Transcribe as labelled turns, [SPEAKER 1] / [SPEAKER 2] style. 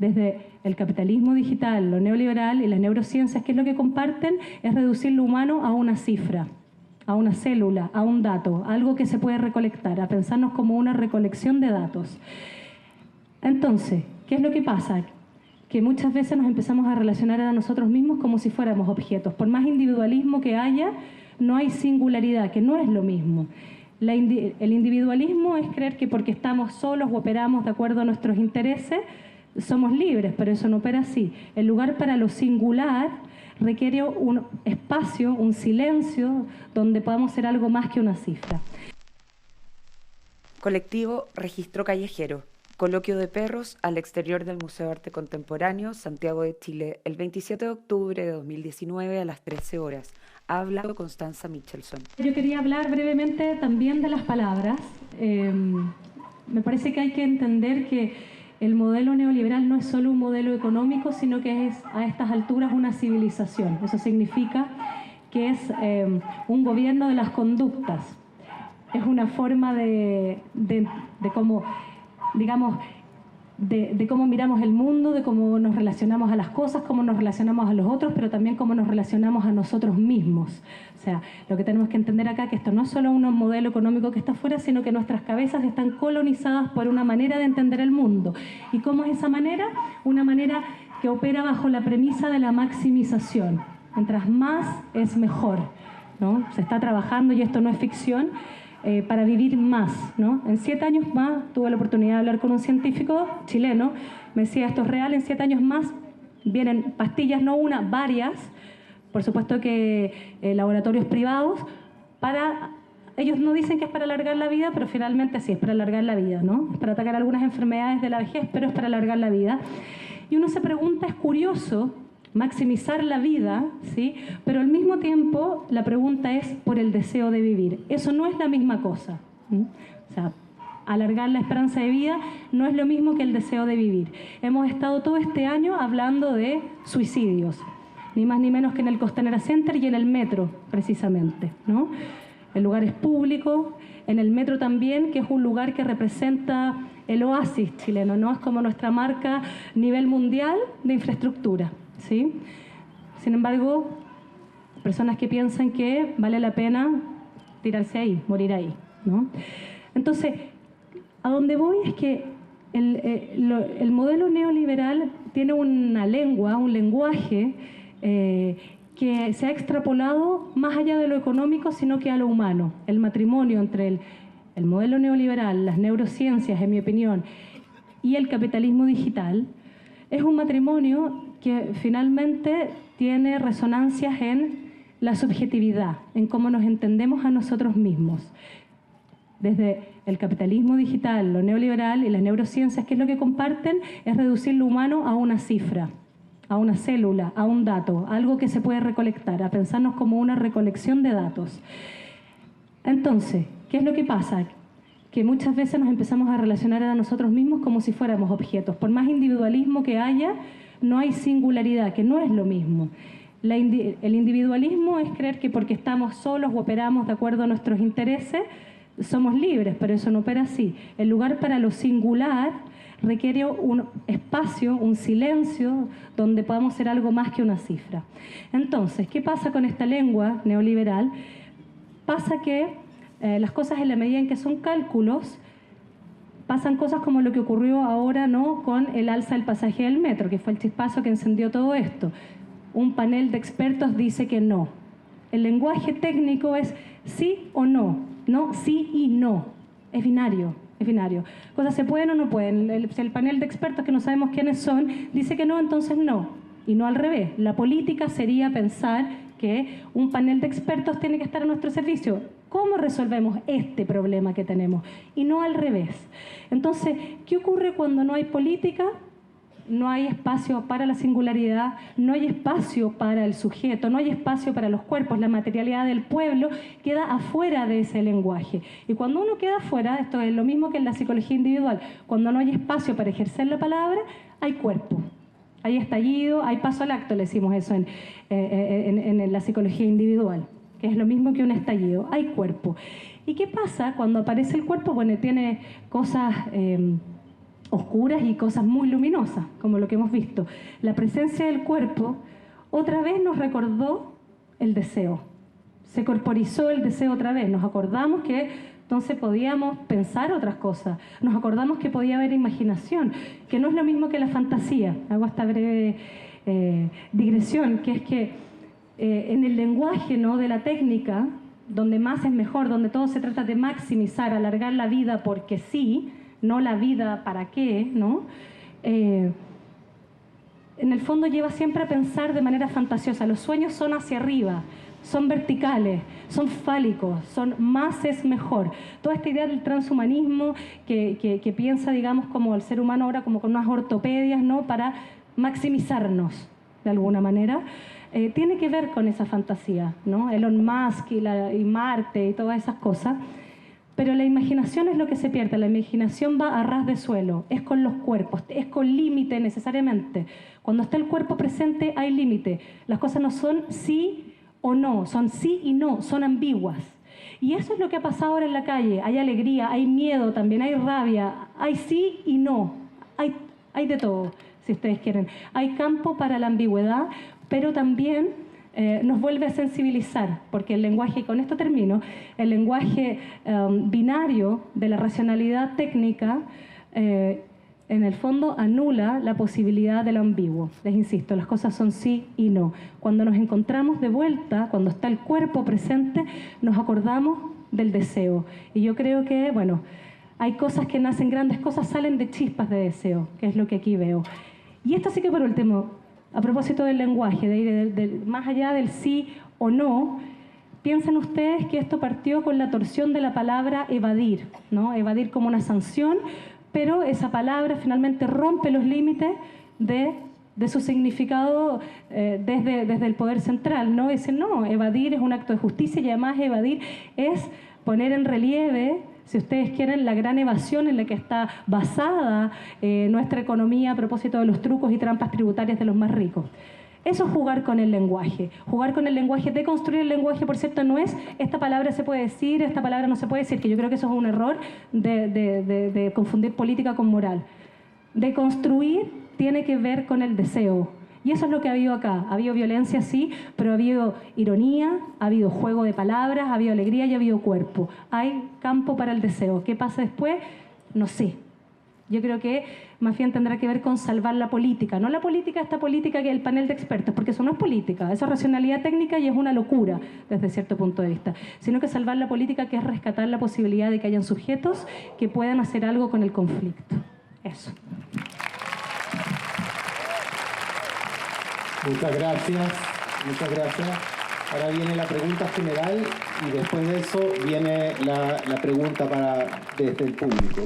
[SPEAKER 1] Desde el capitalismo digital, lo neoliberal y las neurociencias, ¿qué es lo que comparten? Es reducir lo humano a una cifra, a una célula, a un dato, algo que se puede recolectar, a pensarnos como una recolección de datos. Entonces, ¿qué es lo que pasa? Que muchas veces nos empezamos a relacionar a nosotros mismos como si fuéramos objetos. Por más individualismo que haya, no hay singularidad, que no es lo mismo. El individualismo es creer que porque estamos solos o operamos de acuerdo a nuestros intereses, somos libres, pero eso no opera así. El lugar para lo singular requiere un espacio, un silencio, donde podamos ser algo más que una cifra.
[SPEAKER 2] Colectivo Registro Callejero. Coloquio de perros al exterior del Museo de Arte Contemporáneo, Santiago de Chile, el 27 de octubre de 2019 a las 13 horas. Habla Constanza Michelson.
[SPEAKER 1] Yo quería hablar brevemente también de las palabras. Me parece que hay que entender que el modelo neoliberal no es solo un modelo económico, sino que es a estas alturas una civilización. Eso significa que es un gobierno de las conductas. Es una forma de cómo, digamos, de cómo miramos el mundo, de cómo nos relacionamos a las cosas, cómo nos relacionamos a los otros, pero también cómo nos relacionamos a nosotros mismos. O sea, lo que tenemos que entender acá es que esto no es solo un modelo económico que está afuera, sino que nuestras cabezas están colonizadas por una manera de entender el mundo. ¿Y cómo es esa manera? Una manera que opera bajo la premisa de la maximización. Mientras más es mejor, ¿no? Se está trabajando, y esto no es ficción, para vivir más, ¿no? En 7 años más, tuve la oportunidad de hablar con un científico chileno, me decía, esto es real, en 7 años más vienen pastillas, no una, varias, por supuesto que laboratorios privados, ellos no dicen que es para alargar la vida, pero finalmente sí, es para alargar la vida, ¿no? Es para atacar algunas enfermedades de la vejez, pero es para alargar la vida. Y uno se pregunta, es curioso, maximizar la vida, ¿sí? Pero al mismo tiempo la pregunta es por el deseo de vivir. Eso no es la misma cosa. O sea, alargar la esperanza de vida no es lo mismo que el deseo de vivir. Hemos estado todo este año hablando de suicidios, ni más ni menos que en el Costanera Center y en el metro, precisamente, ¿no? En lugares públicos, en el metro también, que es un lugar que representa el oasis chileno, ¿no? Es como nuestra marca a nivel mundial de infraestructura, ¿sí? Sin embargo, personas que piensan que vale la pena tirarse ahí, morir ahí, ¿no? Entonces, a donde voy es que el modelo neoliberal tiene una lengua, un lenguaje que se ha extrapolado más allá de lo económico, sino que a lo humano. El matrimonio entre el modelo neoliberal, las neurociencias, en mi opinión, y el capitalismo digital, es un matrimonio que finalmente tiene resonancias en la subjetividad, en cómo nos entendemos a nosotros mismos. Desde el capitalismo digital, lo neoliberal y las neurociencias, ¿qué es lo que comparten? Es reducir lo humano a una cifra, a una célula, a un dato, algo que se puede recolectar, a pensarnos como una recolección de datos. Entonces, ¿qué es lo que pasa? Que muchas veces nos empezamos a relacionar a nosotros mismos como si fuéramos objetos. Por más individualismo que haya, no hay singularidad, que no es lo mismo. El individualismo es creer que porque estamos solos o operamos de acuerdo a nuestros intereses, somos libres, pero eso no opera así. El lugar para lo singular requiere un espacio, un silencio, donde podamos ser algo más que una cifra. Entonces, ¿qué pasa con esta lengua neoliberal? Pasa que las cosas, en la medida en que son cálculos, pasan cosas como lo que ocurrió ahora, ¿no?, con el alza del pasaje del metro, que fue el chispazo que encendió todo esto. Un panel de expertos dice que no. El lenguaje técnico es sí o no, no sí y no. Es binario, es binario. Cosas se pueden o no pueden. El panel de expertos, que no sabemos quiénes son, dice que no, entonces no. Y no al revés. La política sería pensar que un panel de expertos tiene que estar a nuestro servicio. ¿Cómo resolvemos este problema que tenemos? Y no al revés. Entonces, ¿qué ocurre cuando no hay política? No hay espacio para la singularidad, no hay espacio para el sujeto, no hay espacio para los cuerpos. La materialidad del pueblo queda afuera de ese lenguaje. Y cuando uno queda afuera, esto es lo mismo que en la psicología individual, cuando no hay espacio para ejercer la palabra, hay cuerpo. Hay estallido, hay paso al acto, le decimos eso en la psicología individual, que es lo mismo que un estallido. Hay cuerpo. ¿Y qué pasa cuando aparece el cuerpo? Bueno, tiene cosas oscuras y cosas muy luminosas, como lo que hemos visto. La presencia del cuerpo otra vez nos recordó el deseo. Se corporizó el deseo otra vez. Nos acordamos que entonces podíamos pensar otras cosas. Nos acordamos que podía haber imaginación, que no es lo mismo que la fantasía. Hago esta breve digresión, que es que en el lenguaje, ¿no?, de la técnica, donde más es mejor, donde todo se trata de maximizar, alargar la vida porque sí, no la vida para qué, ¿no? En el fondo lleva siempre a pensar de manera fantasiosa. Los sueños son hacia arriba, son verticales, son fálicos, son más es mejor. Toda esta idea del transhumanismo que piensa, digamos, como el ser humano ahora como con unas ortopedias, ¿no?, para maximizarnos de alguna manera, tiene que ver con esa fantasía, ¿no? Elon Musk y Marte y todas esas cosas. Pero la imaginación es lo que se pierde. La imaginación va a ras de suelo, es con los cuerpos, es con límite necesariamente. Cuando está el cuerpo presente hay límite. Las cosas no son sí o no, son sí y no, son ambiguas. Y eso es lo que ha pasado ahora en la calle. Hay alegría, hay miedo también, hay rabia, hay sí y no, hay de todo, si ustedes quieren. Hay campo para la ambigüedad, pero también nos vuelve a sensibilizar, porque el lenguaje, y con esto termino, el lenguaje binario de la racionalidad técnica en el fondo anula la posibilidad de lo ambiguo. Les insisto, las cosas son sí y no. Cuando nos encontramos de vuelta, cuando está el cuerpo presente, nos acordamos del deseo. Y yo creo que, bueno, hay cosas que nacen, grandes cosas salen de chispas de deseo, que es lo que aquí veo. Y esto sí que por último, a propósito del lenguaje, de ir más allá del sí o no, piensen ustedes que esto partió con la torsión de la palabra evadir, ¿no? Evadir como una sanción, pero esa palabra finalmente rompe los límites de su significado desde el poder central, ¿no? Ese no, evadir es un acto de justicia y además evadir es poner en relieve, si ustedes quieren, la gran evasión en la que está basada nuestra economía a propósito de los trucos y trampas tributarias de los más ricos. Eso es jugar con el lenguaje. Jugar con el lenguaje, deconstruir el lenguaje, por cierto, no es esta palabra se puede decir, esta palabra no se puede decir, que yo creo que eso es un error de confundir política con moral. Deconstruir tiene que ver con el deseo. Y eso es lo que ha habido acá. Ha habido violencia, sí, pero ha habido ironía, ha habido juego de palabras, ha habido alegría y ha habido cuerpo. Hay campo para el deseo. ¿Qué pasa después? No sé. Yo creo que más bien tendrá que ver con salvar la política. No la política, esta política que es el panel de expertos, porque eso no es política, eso es racionalidad técnica y es una locura desde cierto punto de vista. Sino que salvar la política, que es rescatar la posibilidad de que hayan sujetos que puedan hacer algo con el conflicto. Eso.
[SPEAKER 3] Muchas gracias, muchas gracias. Ahora viene la pregunta general y después de eso viene la pregunta desde el público.